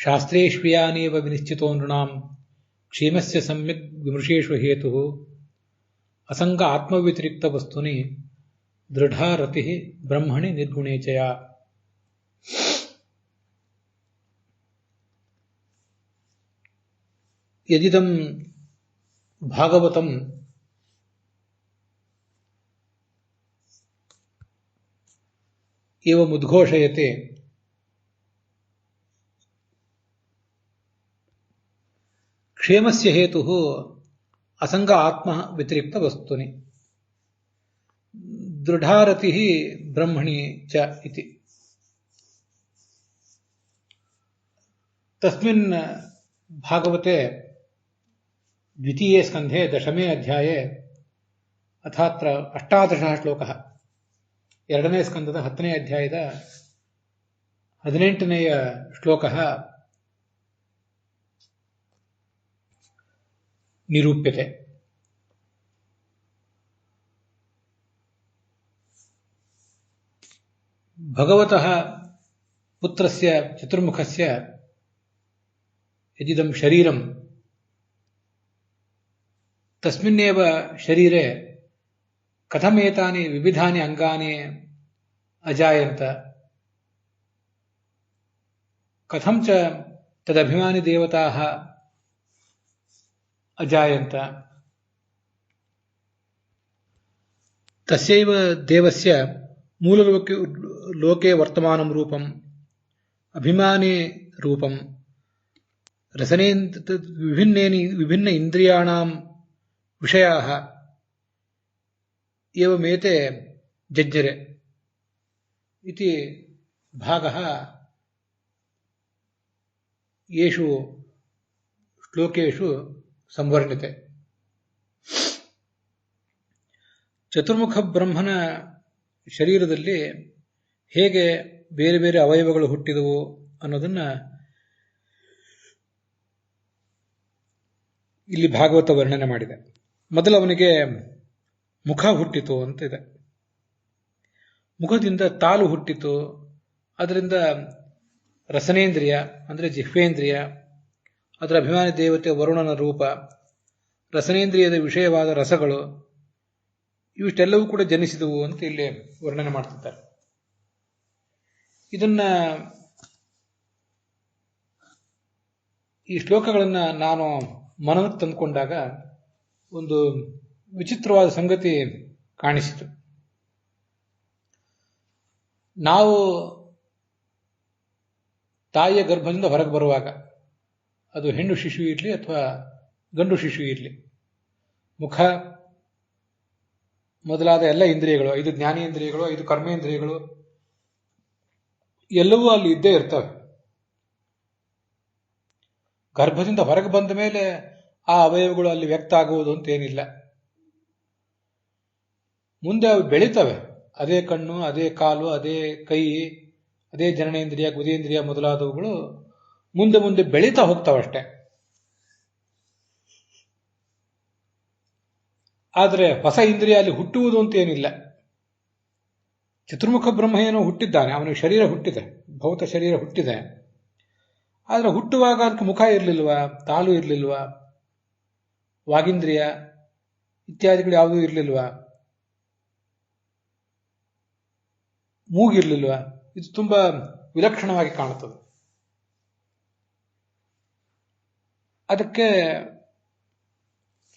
ಶಾಸ್ತ್ರೇಷ್ವಿಯಾನೇವ ವಿನಿಶ್ಚಿತೋ ನೃಣಾಂ ಕ್ಷೇಮಸ್ಯ ಸಮ್ಯಕ್ ವಿಮೃಶೇಷು ಹೇತುಃ ಅಸಂಗ ಆತ್ಮವ್ಯತಿರಿಕ್ತ ವಸ್ತುನಿ ದೃಢಾ ರತಿಃ ಬ್ರಹ್ಮಣಿ ನಿರ್ಗುಣೇ ಚ ಯಾ. ಯದಿದಂ ಭಾಗವತಂ ಏವಮುದ್ಘೋಷಯತೆ ಕ್ಷೇಮಸ್ಯ ಹೇತುಃ ಅಸಂಗ ಆತ್ಮ ವ್ಯತಿರಿಕ್ತ ವಸ್ತುನಿ ದೃಢಾರತಿಃ ಬ್ರಹ್ಮಣಿ ಚ ಇತಿ. ತಸ್ಮಿನ್ ಭಾಗವತೆ ದ್ವಿತೀಯೇ ಸ್ಕಂಧೆ ದಶಮೇ ಅಧ್ಯಾಯೇ ಅಥಾತ್ರ 18 ಶ್ಲೋಕಃ. ಎರಡನೇ ಸ್ಕಂದದ 10ನೇ ಅಧ್ಯಾಯದ 18ನೇಯ ಶ್ಲೋಕಃ ನಿರೂಪ್ಯತೆ. ಭಗವತಃ ಪುತ್ರಸ್ಯ ಚತುರ್ಮುಖಸ್ಯ ಯದಿದಂ ಶರೀರಂ ತಸ್ಮಿನ್ನೇವ ಶರೀರೆ ಕಥಮೇತಾನಿ ವಿವಿಧಾನಿ ಅಂಗಾನಿ ಅಜಾಯಂತ ಕಥಂ ಚ ತದಭಿಮಾನಿ ದೇವತಾಃ ಅಜಾಯಂತ ತಸ್ಯೈವ ದೇವಸ್ಯ ಮೂಲಲೋಕೆ ವರ್ತಮಾನಂ ರೂಪಂ ಅಭಿಮಾನಿ ರೂಪಂ ವಿಭಿನ್ನ ಇಂದ್ರಿಯಾಣಾಂ ವಿಷಯಾಃ ಏವಮೇತೆ ಜಜ್ಜರೆ ಇತಿ ಭಾಗಃ ಯೇಷು ಶ್ಲೋಕೇಷು ಸಂವರ್ಣಿತೆ. ಚತುರ್ಮುಖ ಬ್ರಹ್ಮನ ಶರೀರದಲ್ಲಿ ಹೇಗೆ ಬೇರೆ ಬೇರೆ ಅವಯವಗಳು ಹುಟ್ಟಿದವು ಅನ್ನೋದನ್ನ ಇಲ್ಲಿ ಭಾಗವತ ವರ್ಣನೆ ಮಾಡಿದೆ. ಮೊದಲು ಅವನಿಗೆ ಮುಖ ಹುಟ್ಟಿತು ಅಂತ ಇದೆ. ಮುಖದಿಂದ ತಾಲು ಹುಟ್ಟಿತು, ಅದರಿಂದ ರಸನೇಂದ್ರಿಯ ಅಂದರೆ ಜಿಹ್ವೇಂದ್ರಿಯ, ಅದರ ಅಭಿಮಾನಿ ದೇವತೆ ವರುಣನ ರೂಪ, ರಸನೇಂದ್ರಿಯದ ವಿಷಯವಾದ ರಸಗಳು, ಇವಿಷ್ಟೆಲ್ಲವೂ ಕೂಡ ಜನಿಸಿದವು ಅಂತ ಇಲ್ಲಿ ವರ್ಣನೆ ಮಾಡ್ತಿದ್ದಾರೆ. ಇದನ್ನ ಈ ಶ್ಲೋಕಗಳನ್ನ ನಾನು ಮನನಕ್ಕೆ ತಂದುಕೊಂಡಾಗ ಒಂದು ವಿಚಿತ್ರವಾದ ಸಂಗತಿ ಕಾಣಿಸಿತು. ನಾವು ತಾಯಿಯ ಗರ್ಭದಿಂದ ಹೊರಗೆ ಬರುವಾಗ, ಅದು ಹೆಣ್ಣು ಶಿಶು ಇರಲಿ ಅಥವಾ ಗಂಡು ಶಿಶು ಇರಲಿ, ಮುಖ ಮೊದಲಾದ ಎಲ್ಲ ಇಂದ್ರಿಯಗಳು, 5 ಜ್ಞಾನೇಂದ್ರಿಯಗಳು, 5 ಕರ್ಮೇಂದ್ರಿಯಗಳು ಎಲ್ಲವೂ ಅಲ್ಲಿ ಇದ್ದೇ ಇರ್ತವೆ. ಗರ್ಭದಿಂದ ಹೊರಗೆ ಬಂದ ಮೇಲೆ ಆ ಅವಯವಗಳು ಅಲ್ಲಿ ವ್ಯಕ್ತ ಆಗುವುದು ಅಂತ ಏನಿಲ್ಲ. ಮುಂದೆ ಅವು ಬೆಳೀತವೆ. ಅದೇ ಕಣ್ಣು, ಅದೇ ಕಾಲು, ಅದೇ ಕೈ, ಅದೇ ಜನನೇಂದ್ರಿಯ, ಗುದೇಂದ್ರಿಯ ಮೊದಲಾದವುಗಳು ಮುಂದೆ ಮುಂದೆ ಬೆಳೀತಾ ಹೋಗ್ತಾವಷ್ಟೆ. ಆದರೆ ಹೊಸ ಇಂದ್ರಿಯ ಅಲ್ಲಿ ಹುಟ್ಟುವುದು ಅಂತ ಏನಿಲ್ಲ. ಚತುರ್ಮುಖ ಬ್ರಹ್ಮ ಏನೋ ಹುಟ್ಟಿದ್ದಾನೆ, ಅವನಿಗೆ ಶರೀರ ಹುಟ್ಟಿದೆ, ಭೌತ ಶರೀರ ಹುಟ್ಟಿದೆ. ಆದರೆ ಹುಟ್ಟುವಾಗ ಅದಕ್ಕೆ ಮುಖ ಇರಲಿಲ್ವಾ, ತಾಲು ಇರಲಿಲ್ವಾ, ವಾಗೀಂದ್ರಿಯ ಇತ್ಯಾದಿಗಳು ಯಾವುದೂ ಇರಲಿಲ್ವಾ, ಮೂಗಿರ್ಲಿಲ್ವಾ? ಇದು ತುಂಬಾ ವಿಲಕ್ಷಣವಾಗಿ ಕಾಣುತ್ತದೆ. ಅದಕ್ಕೆ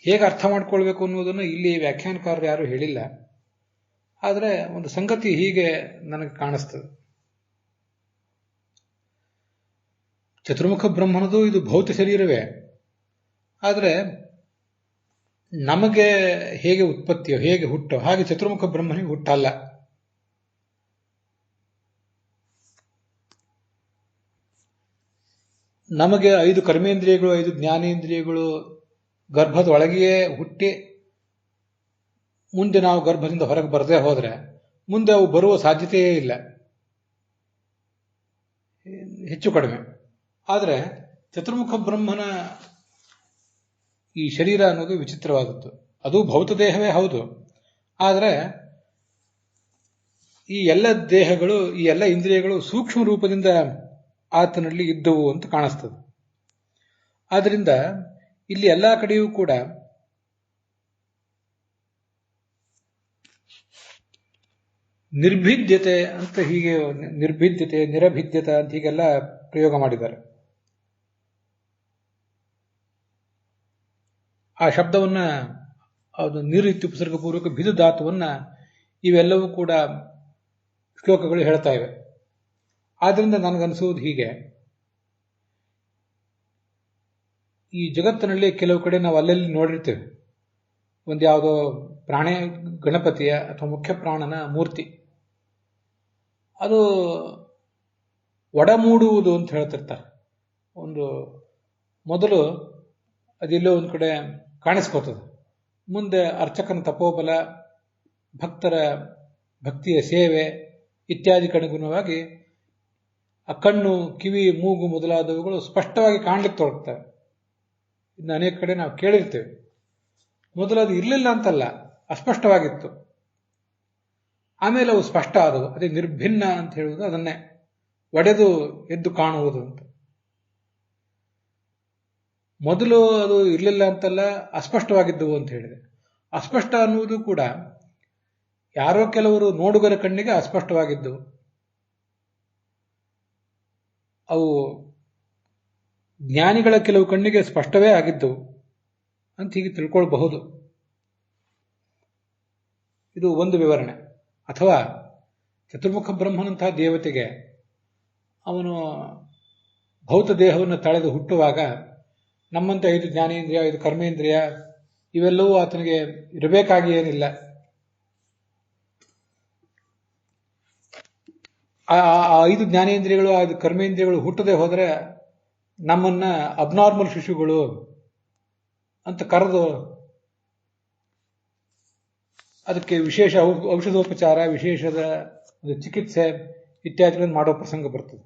ಹೇಗೆ ಅರ್ಥ ಮಾಡ್ಕೊಳ್ಬೇಕು ಅನ್ನೋದನ್ನು ಇಲ್ಲಿ ವ್ಯಾಖ್ಯಾನಕಾರರು ಯಾರು ಹೇಳಿಲ್ಲ. ಆದರೆ ಒಂದು ಸಂಗತಿ ಹೀಗೆ ನನಗೆ ಕಾಣಿಸ್ತದೆ. ಚತುರ್ಮುಖ ಬ್ರಹ್ಮನದು ಇದು ಭೌತ ಶರೀರವೇ, ಆದರೆ ನಮಗೆ ಹೇಗೆ ಉತ್ಪತ್ತಿಯೋ, ಹೇಗೆ ಹುಟ್ಟೋ ಹಾಗೆ ಚತುರ್ಮುಖ ಬ್ರಹ್ಮನಿಗೆ ಹುಟ್ಟಲ್ಲ. ನಮಗೆ 5 ಕರ್ಮೇಂದ್ರಿಯಗಳು, 5 ಜ್ಞಾನೇಂದ್ರಿಯಗಳು ಗರ್ಭದ ಒಳಗೆಯೇ ಹುಟ್ಟಿ ಮುಂದೆ ನಾವು ಗರ್ಭದಿಂದ ಹೊರಗೆ ಬರದೇ ಹೋದರೆ ಮುಂದೆ ಅವು ಬರುವ ಸಾಧ್ಯತೆಯೇ ಇಲ್ಲ, ಹೆಚ್ಚು ಕಡಿಮೆ. ಆದರೆ ಚತುರ್ಮುಖ ಬ್ರಹ್ಮನ ಈ ಶರೀರ ಅನ್ನೋದು ವಿಚಿತ್ರವಾದದ್ದು. ಅದು ಭೌತ ದೇಹವೇ ಹೌದು, ಆದರೆ ಈ ಎಲ್ಲ ದೇಹಗಳು, ಈ ಎಲ್ಲ ಇಂದ್ರಿಯಗಳು ಸೂಕ್ಷ್ಮ ರೂಪದಿಂದ ಆತನಲ್ಲಿ ಇದ್ದವು ಅಂತ ಕಾಣಿಸ್ತದೆ. ಆದ್ರಿಂದ ಇಲ್ಲಿ ಎಲ್ಲಾ ಕಡೆಯೂ ಕೂಡ ನಿರ್ಭಿದ್ಯತೆ ಅಂತ ಹೀಗೆ ನಿರ್ಭಿದ್ಯತೆ ನಿರಭಿದ್ಯತೆ ಅಂತ ಹೀಗೆಲ್ಲ ಪ್ರಯೋಗ ಮಾಡಿದ್ದಾರೆ. ಆ ಶಬ್ದವನ್ನ ಅದು ನಿರುಪಸರ್ಗಪೂರ್ವಕ ಭಿದು ಧಾತುವನ್ನ ಇವೆಲ್ಲವೂ ಕೂಡ ಶ್ಲೋಕಗಳು ಹೇಳ್ತಾ ಇವೆ. ಆದ್ರಿಂದ ನನಗನ್ಸುವುದು ಹೀಗೆ, ಈ ಜಗತ್ತಿನಲ್ಲಿ ಕೆಲವು ಕಡೆ ನಾವು ಅಲ್ಲಲ್ಲಿ ನೋಡಿರ್ತೇವೆ, ಒಂದು ಯಾವುದೋ ಪ್ರಾಣಿ ಗಣಪತಿಯ ಅಥವಾ ಮುಖ್ಯ ಪ್ರಾಣನ ಮೂರ್ತಿ, ಅದು ಒಡಮೂಡುವುದು ಅಂತ ಹೇಳ್ತಿರ್ತಾರೆ. ಒಂದು ಮೊದಲು ಅದೆಲ್ಲೋ ಒಂದು ಕಡೆ ಕಾಣಿಸ್ಕೋತದೆ, ಮುಂದೆ ಅರ್ಚಕನ ತಪೋಬಲ, ಭಕ್ತರ ಭಕ್ತಿಯ ಸೇವೆ ಇತ್ಯಾದಿಗನುಗುಣವಾಗಿ ಆ ಕಣ್ಣು, ಕಿವಿ, ಮೂಗು ಮೊದಲಾದವುಗಳು ಸ್ಪಷ್ಟವಾಗಿ ಕಾಣ್ಲಿಕ್ಕೆ ತೊಡಗ್ತವೆ. ಇನ್ನು ಅನೇಕ ಕಡೆ ನಾವು ಕೇಳಿರ್ತೇವೆ. ಮೊದಲು ಅದು ಇರಲಿಲ್ಲ ಅಂತಲ್ಲ, ಅಸ್ಪಷ್ಟವಾಗಿತ್ತು, ಆಮೇಲೆ ಅವು ಸ್ಪಷ್ಟ ಆದವು. ಅದೇ ನಿರ್ಭಿನ್ನ ಅಂತ ಹೇಳುವುದು ಅದನ್ನೇ, ಒಡೆದು ಎದ್ದು ಕಾಣುವುದು ಅಂತ. ಮೊದಲು ಅದು ಇರಲಿಲ್ಲ ಅಂತಲ್ಲ, ಅಸ್ಪಷ್ಟವಾಗಿದ್ದವು ಅಂತ ಹೇಳಿದೆ. ಅಸ್ಪಷ್ಟ ಅನ್ನುವುದು ಕೂಡ ಯಾರೋ ಕೆಲವರು ನೋಡುಗರ ಕಣ್ಣಿಗೆ ಅಸ್ಪಷ್ಟವಾಗಿದ್ದವು, ಅವು ಜ್ಞಾನಿಗಳ ಕೆಲವು ಕಣ್ಣಿಗೆ ಸ್ಪಷ್ಟವೇ ಆಗಿದ್ದವು ಅಂತ ಹೀಗೆ ತಿಳ್ಕೊಳ್ಬಹುದು. ಇದು ಒಂದು ವಿವರಣೆ. ಅಥವಾ ಚತುರ್ಮುಖ ಬ್ರಹ್ಮನಂತಹ ದೇವತೆಗೆ ಅವನು ಭೌತ ದೇಹವನ್ನು ತಳೆದು ಹುಟ್ಟುವಾಗ ನಮ್ಮಂತೆ 5 ಜ್ಞಾನೇಂದ್ರಿಯ, 5 ಕರ್ಮೇಂದ್ರಿಯ ಇವೆಲ್ಲವೂ ಆತನಿಗೆ ಇರಬೇಕಾಗಿ ಏನಿಲ್ಲ. ಆ 5 ಜ್ಞಾನೇಂದ್ರಿಯಗಳು, 5 ಕರ್ಮೇಂದ್ರಿಯಗಳು ಹುಟ್ಟದೆ ಹೋದರೆ ನಮ್ಮನ್ನ ಅಬ್ನಾರ್ಮಲ್ ಶಿಶುಗಳು ಅಂತ ಕರೆದು ಅದಕ್ಕೆ ವಿಶೇಷ ಔಷಧೋಪಚಾರ, ವಿಶೇಷದ ಚಿಕಿತ್ಸೆ ಇತ್ಯಾದಿಗಳನ್ನು ಮಾಡೋ ಪ್ರಸಂಗ ಬರ್ತದೆ.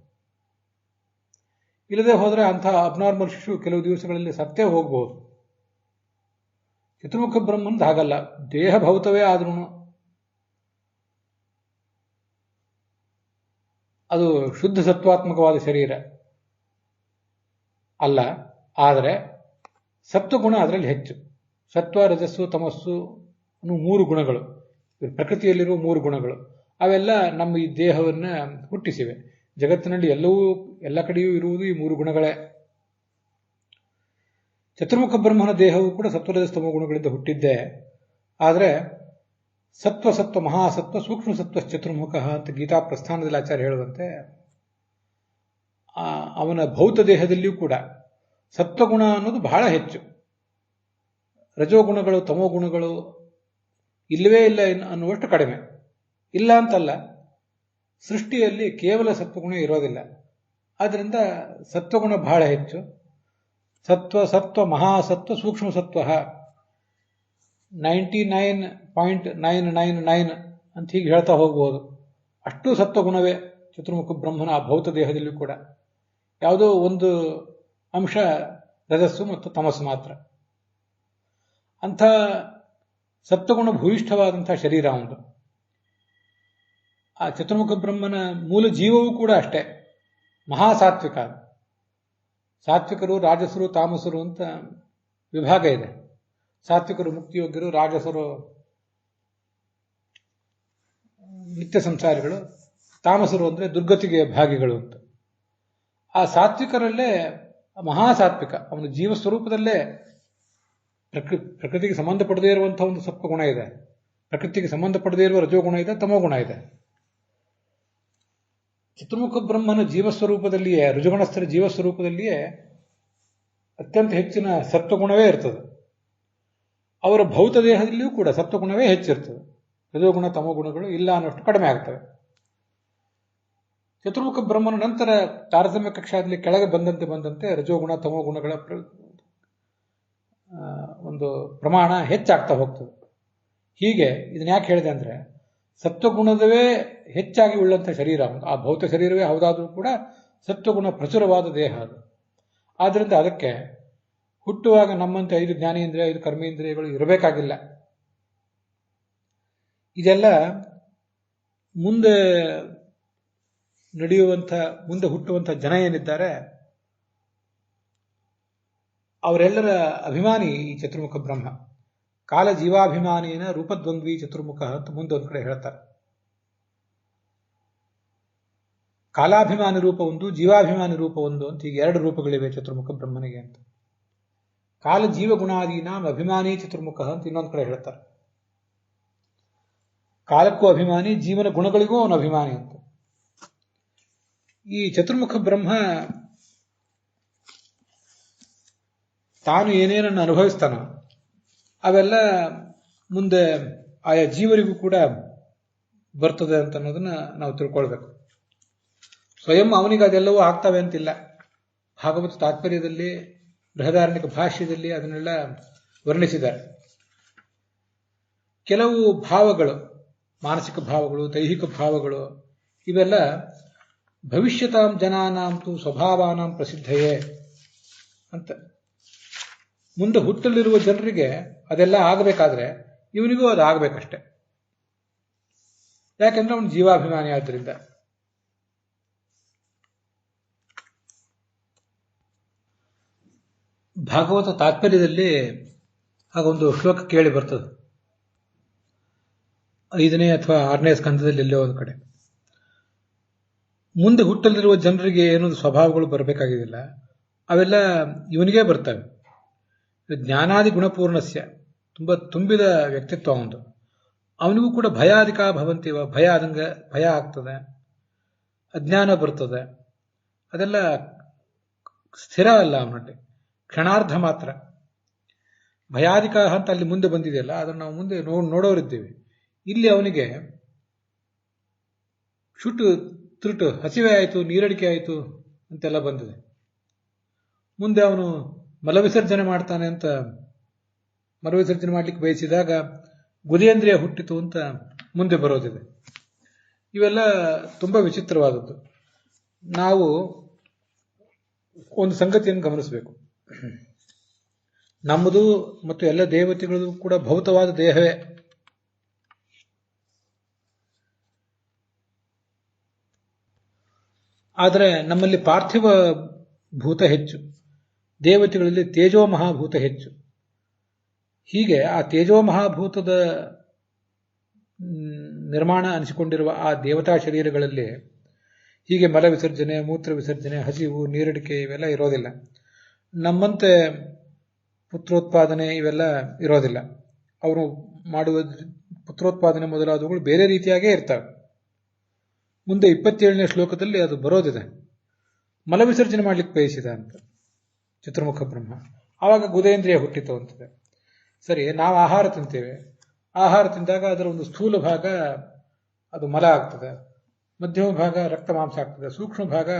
ಇಲ್ಲದೆ ಹೋದರೆ ಅಂತಹ ಅಬ್ನಾರ್ಮಲ್ ಶಿಶು ಕೆಲವು ದಿವಸಗಳಲ್ಲಿ ಸತ್ತೇ ಹೋಗಬಹುದು. ಚತುರ್ಮುಖ ಬ್ರಹ್ಮಂದು ಹಾಗಲ್ಲ, ದೇಹ ಭೌತವೇ ಆದ್ರೂ ಅದು ಶುದ್ಧ ಸತ್ವಾತ್ಮಕವಾದ ಶರೀರ ಅಲ್ಲ. ಆದರೆ ಸತ್ವಗುಣ ಅದರಲ್ಲಿ ಹೆಚ್ಚು. ಸತ್ವ, ರಜಸ್ಸು, ತಮಸ್ಸು ಅನ್ನೋ 3 ಗುಣಗಳು, ಪ್ರಕೃತಿಯಲ್ಲಿರುವ 3 ಗುಣಗಳು, ಅವೆಲ್ಲ ನಮ್ಮ ಈ ದೇಹವನ್ನ ಹುಟ್ಟಿಸಿವೆ. ಜಗತ್ತಿನಲ್ಲಿ ಎಲ್ಲ ಕಡೆಯೂ ಇರುವುದು ಈ 3 ಗುಣಗಳೇ. ಚತುರ್ಮುಖ ಬ್ರಹ್ಮನ ದೇಹವು ಕೂಡ ಸತ್ವರಜಸ್ತಮ ಗುಣಗಳಿಂದ ಹುಟ್ಟಿದ್ದೆ. ಆದರೆ ಸತ್ವ ಮಹಾಸತ್ವ ಸೂಕ್ಷ್ಮ ಸತ್ವ ಚತುರ್ಮುಖ ಅಂತ ಗೀತಾ ಪ್ರಸ್ಥಾನದಲ್ಲಿ ಆಚಾರ್ಯ ಹೇಳುವಂತೆ, ಅವನ ಭೌತ ದೇಹದಲ್ಲಿಯೂ ಕೂಡ ಸತ್ವಗುಣ ಅನ್ನೋದು ಬಹಳ ಹೆಚ್ಚು. ರಜೋಗುಣಗಳು, ತಮೋಗುಣಗಳು ಇಲ್ಲವೇ ಇಲ್ಲ ಅನ್ನುವಷ್ಟು ಕಡಿಮೆ. ಇಲ್ಲ ಅಂತಲ್ಲ, ಸೃಷ್ಟಿಯಲ್ಲಿ ಕೇವಲ ಸತ್ವಗುಣ ಇರೋದಿಲ್ಲ. ಆದ್ದರಿಂದ ಸತ್ವಗುಣ ಬಹಳ ಹೆಚ್ಚು. ಸತ್ವ ಮಹಾಸತ್ವ ಸೂಕ್ಷ್ಮ ಸತ್ವ 99.999 ಅಂತ ಹೀಗೆ ಹೇಳ್ತಾ ಹೋಗ್ಬೋದು. ಅಷ್ಟು ಸತ್ವಗುಣವೇ ಚತುರ್ಮುಖ ಬ್ರಹ್ಮನ ಆ ಭೌತ ದೇಹದಲ್ಲಿಯೂ ಕೂಡ. ಯಾವುದೋ ಒಂದು ಅಂಶ ರಜಸ್ಸು ಮತ್ತು ತಮಸ್ಸು ಮಾತ್ರ. ಅಂಥ ಸತ್ವಗುಣ ಭೂಯಿಷ್ಠವಾದಂತಹ ಶರೀರ ಒಂದು. ಆ ಚತುರ್ಮುಖ ಬ್ರಹ್ಮನ ಮೂಲ ಜೀವವೂ ಕೂಡ ಅಷ್ಟೇ, ಮಹಾಸಾತ್ವಿಕ. ಸಾತ್ವಿಕರು, ರಾಜಸರು, ತಾಮಸರು ಅಂತ ವಿಭಾಗ ಇದೆ. ಸಾತ್ವಿಕರು ಮುಕ್ತಿಯೋಗ್ಯರು, ರಾಜಸರು ನಿತ್ಯ ಸಂಸಾರಿಗಳು, ತಾಮಸರು ಅಂದ್ರೆ ದುರ್ಗತಿಗೆ ಭಾಗಿಗಳು ಅಂತ. ಆ ಸಾತ್ವಿಕರಲ್ಲೇ ಮಹಾಸಾತ್ವಿಕ, ಅವನ ಜೀವ ಸ್ವರೂಪದಲ್ಲೇ ಪ್ರಕೃತಿಗೆ ಸಂಬಂಧಪಡದೇ ಇರುವಂತಹ ಒಂದು ಸತ್ವಗುಣ ಇದೆ, ಪ್ರಕೃತಿಗೆ ಸಂಬಂಧಪಡದೇ ಇರುವ ರಜೋಗುಣ ಇದೆ, ತಮೋಗುಣ ಇದೆ. ಚತುರ್ಮುಖ ಬ್ರಹ್ಮನ ಜೀವಸ್ವರೂಪದಲ್ಲಿಯೇ, ರುಜುಗಣಸ್ಥರ ಜೀವಸ್ವರೂಪದಲ್ಲಿಯೇ ಅತ್ಯಂತ ಹೆಚ್ಚಿನ ಸತ್ವಗುಣವೇ ಇರ್ತದೆ. ಅವರ ಭೌತ ದೇಹದಲ್ಲಿಯೂ ಕೂಡ ಸತ್ವಗುಣವೇ ಹೆಚ್ಚಿರ್ತದೆ. ರಜೋಗುಣ ತಮೋಗುಣಗಳು ಇಲ್ಲ ಅನ್ನೋಷ್ಟು ಕಡಿಮೆ ಆಗ್ತವೆ. ಚತುರ್ಮುಖ ಬ್ರಹ್ಮನ ನಂತರ ತಾರತಮ್ಯ ಕಕ್ಷಾದಲ್ಲಿ ಕೆಳಗೆ ಬಂದಂತೆ ರಜೋಗುಣ ತಮೋಗುಣಗಳ ಒಂದು ಪ್ರಮಾಣ ಹೆಚ್ಚಾಗ್ತಾ ಹೋಗ್ತದೆ. ಹೀಗೆ ಇದನ್ನ ಯಾಕೆ ಹೇಳಿದೆ ಅಂದ್ರೆ, ಸತ್ವಗುಣದವೇ ಹೆಚ್ಚಾಗಿ ಉಳ್ಳಂಥ ಶರೀರ ಆ ಭೌತ ಶರೀರವೇ ಹೌದಾದ್ರೂ ಕೂಡ ಸತ್ವಗುಣ ಪ್ರಚುರವಾದ ದೇಹ ಅದು. ಆದ್ರಿಂದ ಅದಕ್ಕೆ ಹುಟ್ಟುವಾಗ ನಮ್ಮಂತೆ 5 ಜ್ಞಾನೇಂದ್ರಿಯ, 5 ಕರ್ಮೇಂದ್ರಿಯಗಳು ಇರಬೇಕಾಗಿಲ್ಲ. ಇದೆಲ್ಲ ಮುಂದೆ ನಡೆಯುವಂಥ ಮುಂದೆ ಹುಟ್ಟುವಂಥ ಜನ ಏನಿದ್ದಾರೆ ಅವರೆಲ್ಲರ ಅಭಿಮಾನಿ ಈ ಚತುರ್ಮುಖ ಬ್ರಹ್ಮ. ಕಾಲ ಜೀವಾಭಿಮಾನಿನ ರೂಪದ್ವಂದ್ವಿ ಚತುರ್ಮುಖ ಅಂತ ಮುಂದೆ ಒಂದು ಕಡೆ ಹೇಳ್ತಾರೆ. ಕಾಲಾಭಿಮಾನಿ ರೂಪ ಒಂದು, ಜೀವಾಭಿಮಾನಿ ರೂಪ ಒಂದು ಅಂತ ಈಗ ಎರಡು ರೂಪಗಳಿವೆ ಚತುರ್ಮುಖ ಬ್ರಹ್ಮನಿಗೆ ಅಂತ. ಕಾಲ ಜೀವ ಗುಣಾದೀನಾಂ ಅಭಿಮಾನಿ ಚತುರ್ಮುಖ ಅಂತ ಇನ್ನೊಂದು ಕಡೆ ಹೇಳ್ತಾರೆ. ಕಾಲಕ್ಕೂ ಅಭಿಮಾನಿ, ಜೀವನ ಗುಣಗಳಿಗೂ ಅವನು ಅಭಿಮಾನಿ ಅಂತ. ಈ ಚತುರ್ಮುಖ ಬ್ರಹ್ಮ ತಾನು ಏನೇನನ್ನು ಅನುಭವಿಸ್ತಾನ ಅವೆಲ್ಲ ಮುಂದೆ ಆಯಾ ಜೀವರಿಗೂ ಕೂಡ ಬರ್ತದೆ ಅಂತ ಅನ್ನೋದನ್ನ ನಾವು ತಿಳ್ಕೊಳ್ಬೇಕು. ಸ್ವಯಂ ಅವನಿಗೆ ಅದೆಲ್ಲವೂ ಆಗ್ತವೆ ಅಂತಿಲ್ಲ. ಭಾಗವತ ತಾತ್ಪರ್ಯದಲ್ಲಿ, ಬೃಹದಾರಣ್ಯಕ ಭಾಷ್ಯದಲ್ಲಿ ಅದನ್ನೆಲ್ಲ ವರ್ಣಿಸಿದ್ದಾರೆ. ಕೆಲವು ಭಾವಗಳು, ಮಾನಸಿಕ ಭಾವಗಳು, ದೈಹಿಕ ಭಾವಗಳು, ಇವೆಲ್ಲ ಭವಿಷ್ಯತಾಂ ಜನಾನಾಂತು ಸ್ವಭಾವಾನಾಂ ಪ್ರಸಿದ್ಧಯೇ ಅಂತ. ಮುಂದೆ ಹುಟ್ಟಲಿರುವ ಜನರಿಗೆ ಅದೆಲ್ಲ ಆಗಬೇಕಾದ್ರೆ ಇವನಿಗೂ ಅದು ಆಗಬೇಕಷ್ಟೆ. ಯಾಕೆಂದ್ರೆ ಅವನು ಜೀವಾಭಿಮಾನಿ ಆದ್ದರಿಂದ. ಭಾಗವತ ತಾತ್ಪರ್ಯದಲ್ಲಿ ಹಾಗೊಂದು ಶ್ಲೋಕ ಕೇಳಿ ಬರ್ತದೆ, 5ನೇ ಅಥವಾ 6ನೇ ಸ್ಕಂದದಲ್ಲಿ ಎಲ್ಲೋ ಒಂದು ಕಡೆ. ಮುಂದೆ ಹುಟ್ಟಲಿರುವ ಜನರಿಗೆ ಏನೊಂದು ಸ್ವಭಾವಗಳು ಬರಬೇಕಾಗಿಲ್ಲ, ಅವೆಲ್ಲ ಇವನಿಗೇ ಬರ್ತವೆ. ಜ್ಞಾನಾದಿ ಗುಣಪೂರ್ಣಸ್ಯ, ತುಂಬಿದ ವ್ಯಕ್ತಿತ್ವ ಅವನಿಗೂ ಕೂಡ ಭಯಾಧಿಕ ಭವಂತಿವ, ಭಯ ಆದಂಗೆ ಭಯ ಆಗ್ತದೆ, ಅಜ್ಞಾನ ಬರ್ತದೆ. ಅದೆಲ್ಲ ಸ್ಥಿರ ಅಲ್ಲ ಅವನಲ್ಲಿ, ಕ್ಷಣಾರ್ಧ ಮಾತ್ರ. ಭಯಾಧಿಕ ಅಂತ ಅಲ್ಲಿ ಮುಂದೆ ಬಂದಿದೆಯಲ್ಲ, ಅದನ್ನು ನಾವು ಮುಂದೆ ನೋಡೋರಿದ್ದೇವೆ. ಇಲ್ಲಿ ಅವನಿಗೆ ಶುಟು ತುರುಟು ಹಸಿವೆ ಆಯಿತು, ನೀರಡಿಕೆ ಆಯಿತು ಅಂತೆಲ್ಲ ಬಂದಿದೆ. ಮುಂದೆ ಅವನು ಮಲವಿಸರ್ಜನೆ ಮಾಡ್ತಾನೆ ಅಂತ ಮಲವಿಸರ್ಜನೆ ಮಾಡ್ಲಿಕ್ಕೆ ಬಯಸಿದಾಗ ಗುದೇಂದ್ರಿಯ ಹುಟ್ಟಿತು ಅಂತ ಮುಂದೆ ಬರೋದಿದೆ. ಇವೆಲ್ಲ ತುಂಬಾ ವಿಚಿತ್ರವಾದದ್ದು. ನಾವು ಒಂದು ಸಂಗತಿಯನ್ನು ಗಮನಿಸಬೇಕು. ನಮ್ಮದು ಮತ್ತು ಎಲ್ಲ ದೇವತೆಗಳದು ಕೂಡ ಭೌತವಾದ ದೇಹವೇ. ಆದರೆ ನಮ್ಮಲ್ಲಿ ಪಾರ್ಥಿವ ಭೂತ ಹೆಚ್ಚು, ದೇವತೆಗಳಲ್ಲಿ ತೇಜೋ ಮಹಾಭೂತ ಹೆಚ್ಚು. ಹೀಗೆ ಆ ತೇಜೋ ಮಹಾಭೂತದ ನಿರ್ಮಾಣ ಅನಿಸಿಕೊಂಡಿರುವ ಆ ದೇವತಾ ಶರೀರಗಳಲ್ಲಿ ಹೀಗೆ ಮಲ ವಿಸರ್ಜನೆ, ಮೂತ್ರ ವಿಸರ್ಜನೆ, ಹಸಿವು, ನೀರಡಿಕೆ ಇವೆಲ್ಲ ಇರೋದಿಲ್ಲ. ನಮ್ಮಂತೆ ಪುತ್ರೋತ್ಪಾದನೆ ಇವೆಲ್ಲ ಇರೋದಿಲ್ಲ. ಅವರು ಮಾಡುವ ಪುತ್ರೋತ್ಪಾದನೆ ಮೊದಲಾದವುಗಳು ಬೇರೆ ರೀತಿಯಾಗೇ ಇರ್ತವೆ. ಮುಂದೆ 27ನೇ ಶ್ಲೋಕದಲ್ಲಿ ಅದು ಬರೋದಿದೆ. ಮಲ ವಿಸರ್ಜನೆ ಮಾಡ್ಲಿಕ್ಕೆ ಬಯಸಿದ ಅಂತ ಚತುರ್ಮುಖ ಬ್ರಹ್ಮ. ಆವಾಗ ಗುದೇಂದ್ರಿಯ ಹುಟ್ಟಿತು ಅಂತದೆ. ಸರಿ, ನಾವು ಆಹಾರ ತಿಂತೇವೆ. ಆಹಾರ ತಿಂದಾಗ ಅದರ ಒಂದು ಸ್ಥೂಲ ಭಾಗ ಅದು ಮಲ ಆಗ್ತದೆ, ಮಧ್ಯಮ ಭಾಗ ರಕ್ತ ಮಾಂಸ ಆಗ್ತದೆ, ಸೂಕ್ಷ್ಮ ಭಾಗ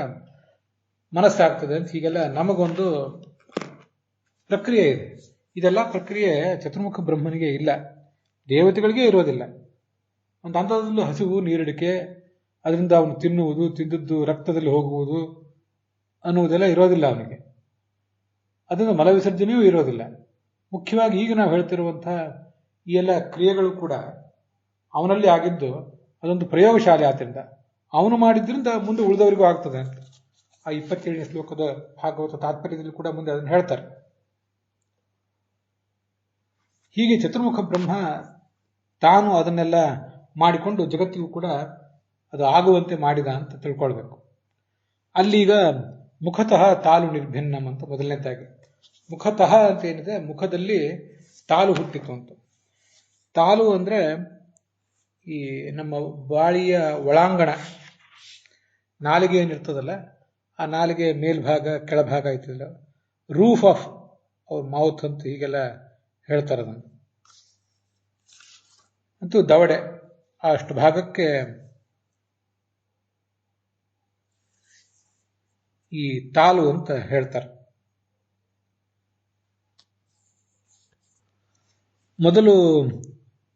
ಮನಸ್ಸಾಗ್ತದೆ ಅಂತ ಹೀಗೆಲ್ಲ ನಮಗೊಂದು ಪ್ರಕ್ರಿಯೆ ಇದೆ. ಇದೆಲ್ಲ ಪ್ರಕ್ರಿಯೆ ಚತುರ್ಮುಖ ಬ್ರಹ್ಮನಿಗೆ ಇಲ್ಲ, ದೇವತೆಗಳಿಗೆ ಇರೋದಿಲ್ಲ. ಒಂದು ಹಂತದಲ್ಲೂ ಹಸಿವು, ನೀರಡಿಕೆ, ಅದರಿಂದ ಅವನು ತಿನ್ನುವುದು, ತಿಂದದ್ದು ರಕ್ತದಲ್ಲಿ ಹೋಗುವುದು ಅನ್ನುವುದೆಲ್ಲ ಇರೋದಿಲ್ಲ ಅವನಿಗೆ. ಅದರಿಂದ ಮಲವಿಸರ್ಜನೆಯೂ ಇರೋದಿಲ್ಲ. ಮುಖ್ಯವಾಗಿ ಈಗ ನಾವು ಹೇಳ್ತಿರುವಂತಹ ಈ ಎಲ್ಲ ಕ್ರಿಯೆಗಳು ಕೂಡ ಅವನಲ್ಲಿ ಆಗಿದ್ದು ಅದೊಂದು ಪ್ರಯೋಗಶಾಲೆ. ಆದ್ದರಿಂದ ಅವನು ಮಾಡಿದ್ರಿಂದ ಮುಂದೆ ಉಳಿದವರಿಗೂ ಆಗ್ತದೆ ಅಂತ ಆ 27ನೇ ಶ್ಲೋಕದ ಭಾಗವತ ತಾತ್ಪರ್ಯದಲ್ಲಿ ಕೂಡ ಮುಂದೆ ಅದನ್ನು ಹೇಳ್ತಾರೆ. ಹೀಗೆ ಚತುರ್ಮುಖ ಬ್ರಹ್ಮ ತಾನು ಅದನ್ನೆಲ್ಲ ಮಾಡಿಕೊಂಡು ಜಗತ್ತಿಗೂ ಕೂಡ ಅದು ಆಗುವಂತೆ ಮಾಡಿದ ಅಂತ ತಿಳ್ಕೊಳ್ಬೇಕು. ಅಲ್ಲೀಗ ಮುಖತಃ ತಾಲು ನಿರ್ಭಿನ್ನಂ ಅಂತ ಮೊದಲನೇದಾಗಿ. ಮುಖತಃ ಅಂತ ಏನಿದೆ, ಮುಖದಲ್ಲಿ ತಾಲು ಹುಟ್ಟಿತು ಅಂತ. ತಾಲು ಅಂದ್ರೆ ಈ ನಮ್ಮ ಬಾಳಿಯ ಒಳಾಂಗಣ, ನಾಲಿಗೆ ಏನಿರ್ತದಲ್ಲ, ಆ ನಾಲಿಗೆ ಮೇಲ್ಭಾಗ ಕೆಳಭಾಗ ಐತಿಲ್ಲ, ರೂಫ್ ಆಫ್ ಅವ್ರ ಮೌತ್ ಅಂತ ಹೀಗೆಲ್ಲ ಹೇಳ್ತಾರೆ. ಅದನ್ನು ಅಂತೂ ದವಡೆ ಅಷ್ಟು ಭಾಗಕ್ಕೆ ಈ ತಾಲು ಅಂತ ಹೇಳ್ತಾರೆ. ಮೊದಲು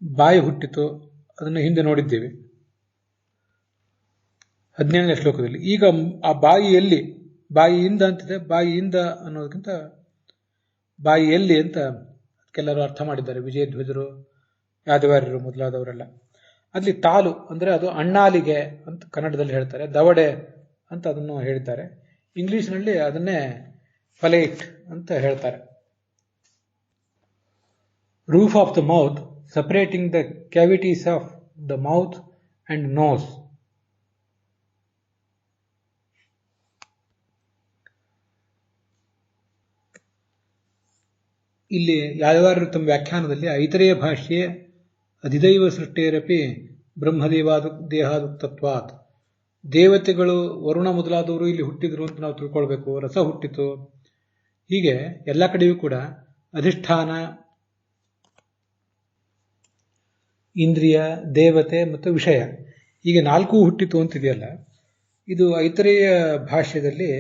ಬಾಯಿ ಹುಟ್ಟಿತು, ಅದನ್ನು ಹಿಂದೆ ನೋಡಿದ್ದೇವೆ 17ನೇ ಶ್ಲೋಕದಲ್ಲಿ. ಈಗ ಆ ಬಾಯಿಯಲ್ಲಿ, ಬಾಯಿಯಿಂದ ಅಂತಿದೆ, ಬಾಯಿಯಿಂದ ಅನ್ನೋದಕ್ಕಿಂತ ಬಾಯಿಯಲ್ಲಿ ಅಂತ ಕೆಲವರು ಅರ್ಥ ಮಾಡಿದ್ದಾರೆ, ವಿಜಯಧ್ವಜರು, ಯಾದವಾರ್ಯರು ಮೊದಲಾದವರೆಲ್ಲ. ಅಲ್ಲಿ ತಾಲು ಅಂದರೆ ಅದು ಅಣ್ಣಾಲಿಗೆ ಅಂತ ಕನ್ನಡದಲ್ಲಿ ಹೇಳ್ತಾರೆ, ದವಡೆ ಅಂತ ಅದನ್ನು ಹೇಳ್ತಾರೆ. ಇಂಗ್ಲಿಷ್ನಲ್ಲಿ ಅದನ್ನೇ ಪಲೇಟ್ ಅಂತ ಹೇಳ್ತಾರೆ. Roof of the mouth separating the cavities of the mouth and nose. ಇಲ್ಲಿ ಯಾದವಾರರು ತಮ್ಮ ವ್ಯಾಖ್ಯಾನದಲ್ಲಿ ಐತರೇಯ ಭಾಷ್ಯೆ ಅಧಿದೈವ ಸೃಷ್ಟೇರಪಿ ಬ್ರಹ್ಮದೇವಾದು ದೇಹಾದುಕ್ತತ್ವಾತ್, ದೇವತೆಗಳು ವರುಣ ಮೊದಲಾದವರು ಇಲ್ಲಿ ಹುಟ್ಟಿದ್ರು ಅಂತ ನಾವು ತಿಳ್ಕೊಳ್ಬೇಕು, ರಸ ಹುಟ್ಟಿತು. ಹೀಗೆ ಎಲ್ಲ ಕಡೆಯೂ ಕೂಡ ಅಧಿಷ್ಠಾನ, ಇಂದ್ರಿಯ, ದೇವತೆ ಮತ್ತು ವಿಷಯ ಹೀಗೆ 4 ಹುಟ್ಟಿತು ಅಂತಿದೆಯಲ್ಲ, ಇದು ಐತರೇಯ ಭಾಷ್ಯದಲ್ಲಿ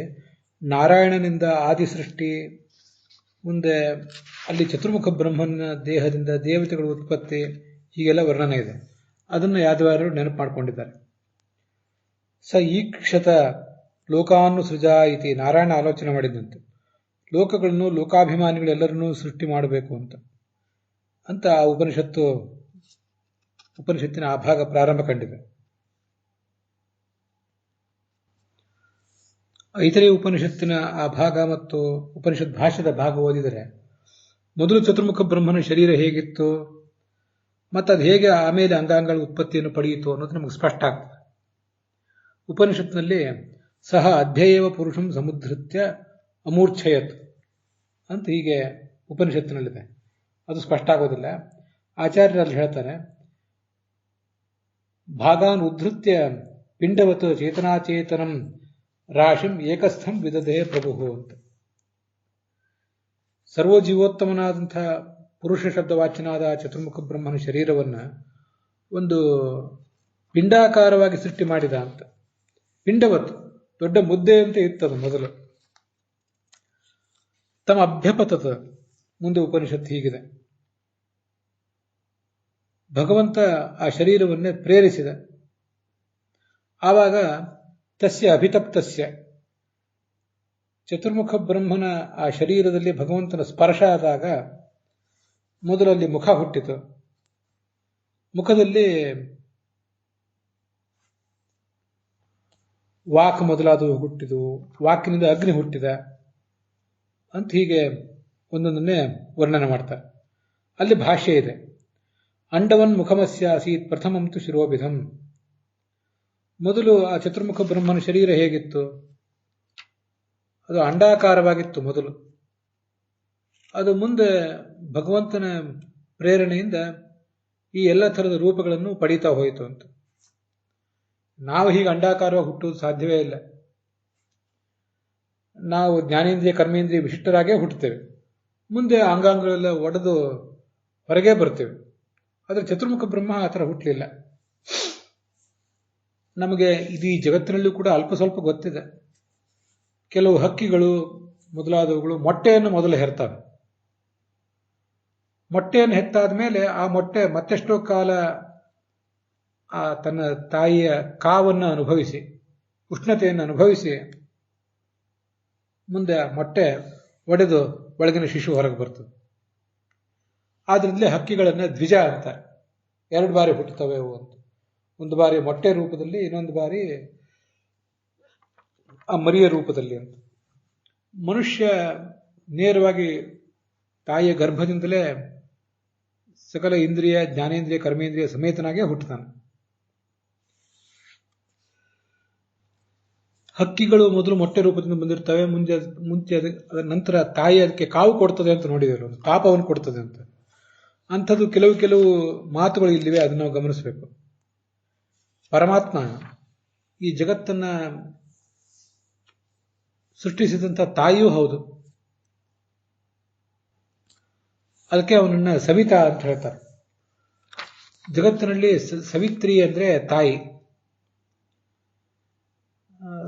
ನಾರಾಯಣನಿಂದ ಆದಿ ಸೃಷ್ಟಿ, ಮುಂದೆ ಅಲ್ಲಿ ಚತುರ್ಮುಖ ಬ್ರಹ್ಮನ ದೇಹದಿಂದ ದೇವತೆಗಳ ಉತ್ಪತ್ತಿ, ಹೀಗೆಲ್ಲ ವರ್ಣನೆ ಇದೆ. ಅದನ್ನು ಯಾದವಾರರು ನೆನಪು ಮಾಡಿಕೊಂಡಿದ್ದಾರೆ. ಸ ಈಕ್ಷತ ಲೋಕಾನು ಸೃಜಾ ಇತಿ, ನಾರಾಯಣ ಆಲೋಚನೆ ಮಾಡಿದಂತೆ ಲೋಕಗಳನ್ನು, ಲೋಕಾಭಿಮಾನಿಗಳೆಲ್ಲರನ್ನೂ ಸೃಷ್ಟಿ ಮಾಡಬೇಕು ಅಂತ ಆ ಉಪನಿಷತ್ತಿನ ಆ ಭಾಗ ಪ್ರಾರಂಭ ಕಂಡಿದೆ. ಐತರೇಯ ಉಪನಿಷತ್ತಿನ ಆ ಭಾಗ ಮತ್ತು ಉಪನಿಷತ್ ಭಾಷ್ಯದ ಭಾಗ ಓದಿದರೆ ಮೊದಲು ಚತುರ್ಮುಖ ಬ್ರಹ್ಮನ ಶರೀರ ಹೇಗಿತ್ತು ಮತ್ತು ಅದು ಹೇಗೆ ಆಮೇಲೆ ಅಂಗಾಂಗಗಳ ಉತ್ಪತ್ತಿಯನ್ನು ಪಡೆಯಿತು ಅನ್ನೋದು ನಮಗೆ ಸ್ಪಷ್ಟ ಆಗ್ತದೆ. ಉಪನಿಷತ್ನಲ್ಲಿ ಸಹ ಅಧ್ಯಯವ ಪುರುಷಂ ಸಮುದ್ಧೃತ್ಯ ಅಮೂರ್ಛಯತ್ ಅಂತ ಹೀಗೆ ಉಪನಿಷತ್ತಿನಲ್ಲಿದೆ. ಅದು ಸ್ಪಷ್ಟ ಆಗೋದಿಲ್ಲ. ಆಚಾರ್ಯರಲ್ಲಿ ಹೇಳ್ತಾರೆ, ಭಾಗಾನ್ ಉದ್ಧೃತ್ಯ ಪಿಂಡವತ್ ಚೇತನಾಚೇತನಂ ರಾಶಿಂ ಏಕಸ್ಥಂ ವಿದಧೇ ಪ್ರಭು ಅಂತ. ಸರ್ವಜೀವೋತ್ತಮನಾದಂಥ ಪುರುಷ ಶಬ್ದವಾಚ್ಯನಾದ ಚತುರ್ಮುಖ ಬ್ರಹ್ಮನ ಶರೀರವನ್ನು ಒಂದು ಪಿಂಡಾಕಾರವಾಗಿ ಸೃಷ್ಟಿ ಮಾಡಿದ ಅಂತ. ಪಿಂಡವತ್, ದೊಡ್ಡ ಮುದ್ದೆ ಅಂತ ಇತ್ತದು ಮೊದಲು. ತಮ್ಮ ಅಭ್ಯಪತತ, ಮುಂದೆ ಉಪನಿಷತ್ತು ಹೀಗಿದೆ, ಭಗವಂತ ಆ ಶರೀರವನ್ನೇ ಪ್ರೇರಿಸಿದ. ಆವಾಗ ತಸ್ಯ ಅಭಿತಪ್ತಸ್ಯ, ಚತುರ್ಮುಖ ಬ್ರಹ್ಮನ ಆ ಶರೀರದಲ್ಲಿ ಭಗವಂತನ ಸ್ಪರ್ಶ ಆದಾಗ ಮೊದಲಲ್ಲಿ ಮುಖ ಹುಟ್ಟಿತು. ಮುಖದಲ್ಲಿ ವಾಕ್ ಮೊದಲಾದವು ಹುಟ್ಟಿದವು, ವಾಕಿನಿಂದ ಅಗ್ನಿ ಹುಟ್ಟಿದ ಅಂತ ಹೀಗೆ ಒಂದೊಂದನ್ನೇ ವರ್ಣನೆ ಮಾಡ್ತಾರೆ. ಅಲ್ಲಿ ಭಾಷ್ಯ ಇದೆ, ಅಂಡವನ್ ಮುಖಮಸ್ಯಾಸೀತ್ ಪ್ರಥಮಂತು ಶಿರೋಭಿಧಂ. ಮೊದಲು ಆ ಚತುರ್ಮುಖ ಬ್ರಹ್ಮನ ಶರೀರ ಹೇಗಿತ್ತು? ಅದು ಅಂಡಾಕಾರವಾಗಿತ್ತು ಮೊದಲು. ಅದು ಮುಂದೆ ಭಗವಂತನ ಪ್ರೇರಣೆಯಿಂದ ಈ ಎಲ್ಲ ಥರದ ರೂಪಗಳನ್ನು ಪಡೀತಾ ಹೋಯಿತು ಅಂತ. ನಾವು ಹೀಗೆ ಅಂಡಾಕಾರವಾಗಿ ಹುಟ್ಟುವುದು ಸಾಧ್ಯವೇ ಇಲ್ಲ. ನಾವು ಜ್ಞಾನೇಂದ್ರಿಯ ಕರ್ಮೇಂದ್ರಿಯ ವಿಶಿಷ್ಟರಾಗೇ ಹುಟ್ಟುತ್ತೇವೆ, ಮುಂದೆ ಅಂಗಾಂಗಗಳೆಲ್ಲ ಒಡೆದು ಹೊರಗೆ ಬರ್ತೇವೆ. ಆದರೆ ಚತುರ್ಮುಖ ಬ್ರಹ್ಮ ಆ ಥರ ಹುಟ್ಟಲಿಲ್ಲ. ನಮಗೆ ಇದು ಈ ಜಗತ್ತಿನಲ್ಲೂ ಕೂಡ ಅಲ್ಪ ಸ್ವಲ್ಪ ಗೊತ್ತಿದೆ. ಕೆಲವು ಹಕ್ಕಿಗಳು ಮೊದಲಾದವುಗಳು ಮೊಟ್ಟೆಯನ್ನು ಮೊದಲು ಹೆರ್ತವೆ. ಮೊಟ್ಟೆಯನ್ನು ಹೆತ್ತಾದ ಮೇಲೆ ಆ ಮೊಟ್ಟೆ ಮತ್ತೆಷ್ಟೋ ಕಾಲ ತನ್ನ ತಾಯಿಯ ಕಾವನ್ನು ಅನುಭವಿಸಿ, ಉಷ್ಣತೆಯನ್ನು ಅನುಭವಿಸಿ, ಮುಂದೆ ಆ ಮೊಟ್ಟೆ ಒಡೆದು ಒಳಗಿನ ಶಿಶು ಹೊರಗೆ ಬರ್ತದೆ. ಆದ್ರಿಂದಲೇ ಹಕ್ಕಿಗಳನ್ನು ದ್ವಿಜ ಅಂತಾರೆ. 2 ಬಾರಿ ಹುಟ್ಟುತ್ತವೆ ಅವು ಅಂತ. ಒಂದು ಬಾರಿ ಮೊಟ್ಟೆ ರೂಪದಲ್ಲಿ, ಇನ್ನೊಂದು ಬಾರಿ ಆ ಮರಿಯ ರೂಪದಲ್ಲಿ ಅಂತ. ಮನುಷ್ಯ ನೇರವಾಗಿ ತಾಯಿಯ ಗರ್ಭದಿಂದಲೇ ಸಕಲ ಇಂದ್ರಿಯ, ಜ್ಞಾನೇಂದ್ರಿಯ, ಕರ್ಮೇಂದ್ರಿಯ ಸಮೇತನಾಗೇ ಹುಟ್ಟುತ್ತಾನೆ. ಹಕ್ಕಿಗಳು ಮೊದಲು ಮೊಟ್ಟೆ ರೂಪದಿಂದ ಬಂದಿರ್ತವೆ. ಮುಂಚೆ ಅದರ ನಂತರ ತಾಯಿ ಅದಕ್ಕೆ ಕಾವು ಕೊಡ್ತದೆ ಅಂತ ನೋಡಿದರು, ಒಂದು ತಾಪವನ್ನು ಕೊಡ್ತದೆ ಅಂತ. ಅಂಥದ್ದು ಕೆಲವು ಮಾತುಗಳು ಇಲ್ಲಿವೆ, ಅದನ್ನು ನಾವು ಗಮನಿಸಬೇಕು. ಪರಮಾತ್ಮ ಈ ಜಗತ್ತನ್ನ ಸೃಷ್ಟಿಸಿದಂಥ ತಾಯಿಯೂ ಹೌದು. ಅದಕ್ಕೆ ಅವನನ್ನ ಸವಿತಾ ಅಂತ ಹೇಳ್ತಾರೆ. ಜಗತ್ತಿನಲ್ಲಿ ಸವಿತ್ರಿ ಅಂದ್ರೆ ತಾಯಿ,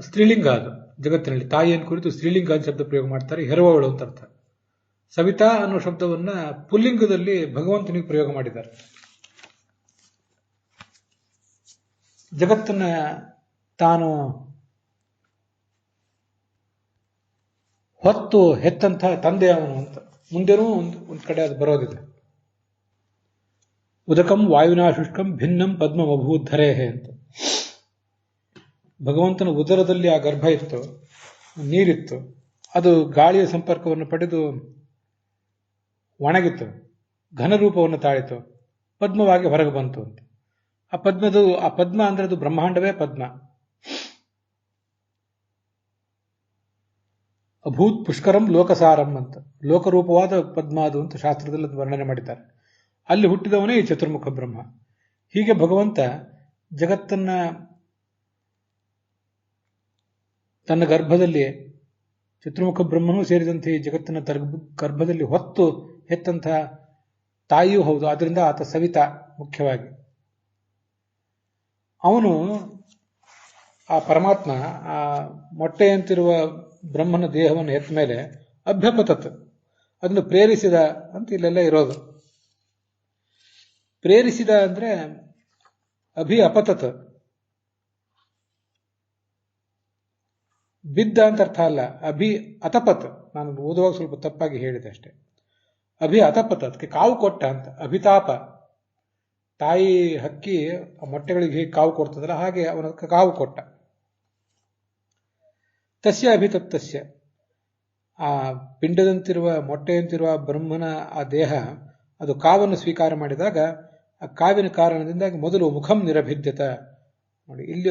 ಸ್ತ್ರೀಲಿಂಗ. ಅದು ಜಗತ್ತಿನಲ್ಲಿ ತಾಯಿಯನ್ನು ಕುರಿತು ಸ್ತ್ರೀಲಿಂಗ ಅಂತ ಶಬ್ದ ಪ್ರಯೋಗ ಮಾಡ್ತಾರೆ, ಹೆರುವವಳು ಅಂತ ಅರ್ಥ. ಸವಿತಾ ಅನ್ನೋ ಶಬ್ದವನ್ನ ಪುಲ್ಲಿಂಗದಲ್ಲಿ ಭಗವಂತನಿಗೆ ಪ್ರಯೋಗ ಮಾಡಿದ್ದಾರೆ. ಜಗತ್ತನ್ನ ತಾನು ಹೊತ್ತು ಹೆತ್ತಂಥ ತಂದೆ ಅವನು ಅಂತ ಮುಂದೆನೂ ಒಂದು ಕಡೆ ಅದು ಬರೋದಿದೆ. ಉದಕಂ ವಾಯುನಾ ಶುಷ್ಕಂ ಭಿನ್ನಂ ಪದ್ಮಮಭೂದ್ಧರೇಹೆ ಅಂತ. ಭಗವಂತನ ಉದರದಲ್ಲಿ ಆ ಗರ್ಭ ಇತ್ತು, ನೀರಿತ್ತು, ಅದು ಗಾಳಿಯ ಸಂಪರ್ಕವನ್ನು ಪಡೆದು ಒಣಗಿತ್ತು, ಘನರೂಪವನ್ನು ತಾಳಿತು, ಪದ್ಮವಾಗಿ ಹೊರಗೆ ಬಂತು ಅಂತ. ಆ ಪದ್ಮ ಅಂದ್ರೆ ಅದು ಬ್ರಹ್ಮಾಂಡವೇ ಪದ್ಮ. ಅಭೂತ್ ಪುಷ್ಕರಂ ಲೋಕಸಾರಂ ಅಂತ, ಲೋಕರೂಪವಾದ ಪದ್ಮ ಅದು ಅಂತ ಶಾಸ್ತ್ರದಲ್ಲಿ ವರ್ಣನೆ ಮಾಡಿದ್ದಾರೆ. ಅಲ್ಲಿ ಹುಟ್ಟಿದವನೇ ಈ ಚತುರ್ಮುಖ ಬ್ರಹ್ಮ. ಹೀಗೆ ಭಗವಂತ ಜಗತ್ತನ್ನ ತನ್ನ ಗರ್ಭದಲ್ಲಿ, ಚತುರ್ಮುಖ ಬ್ರಹ್ಮನೂ ಸೇರಿದಂತೆ ಈ ಜಗತ್ತನ್ನ ಗರ್ಭದಲ್ಲಿ ಹೊತ್ತು ಹೆತ್ತಂತಹ ತಾಯಿಯೂ ಹೌದು. ಆದ್ರಿಂದ ಆತ ಸವಿತಾ ಮುಖ್ಯವಾಗಿ. ಅವನು ಆ ಪರಮಾತ್ಮ ಆ ಮೊಟ್ಟೆಯಂತಿರುವ ಬ್ರಹ್ಮನ ದೇಹವನ್ನು ಹೆತ್ತ ಮೇಲೆ ಅಭ್ಯಪತತ್, ಅದನ್ನು ಪ್ರೇರಿಸಿದ ಅಂತ ಇಲ್ಲೆಲ್ಲ ಇರೋದು. ಪ್ರೇರಿಸಿದ ಅಂದ್ರೆ ಅಭಿ ಅಪತತ್, ಬಿದ್ದ ಅಂತ ಅರ್ಥ ಅಲ್ಲ. ಅಭಿ ಅತಪತ್, ನಾನು ಓದುವಾಗ ಸ್ವಲ್ಪ ತಪ್ಪಾಗಿ ಹೇಳಿದೆ ಅಷ್ಟೇ. ಅಭಿ ಅತಪತ್, ಅದಕ್ಕೆ ಕಾವು ಕೊಟ್ಟ ಅಂತ. ಅಭಿತಾಪ, ತಾಯಿ ಹಕ್ಕಿ ಮೊಟ್ಟೆಗಳಿಗೆ ಹೇಗೆ ಕಾವು ಕೊಡ್ತದಲ್ಲ ಹಾಗೆ ಅವನಕ್ಕೆ ಕಾವು ಕೊಟ್ಟ. ತಸ್ಯ ಅಭಿತಪ್ತಸ್ಯ, ಆ ಪಿಂಡದಂತಿರುವ ಮೊಟ್ಟೆಯಂತಿರುವ ಬ್ರಹ್ಮನ ಆ ದೇಹ ಅದು ಕಾವನ್ನು ಸ್ವೀಕಾರ ಮಾಡಿದಾಗ ಆ ಕಾವಿನ ಕಾರಣದಿಂದಾಗಿ ಮೊದಲು ಮುಖಂ ನಿರಭಿದ್ಯತ. ನೋಡಿ, ಇಲ್ಲಿ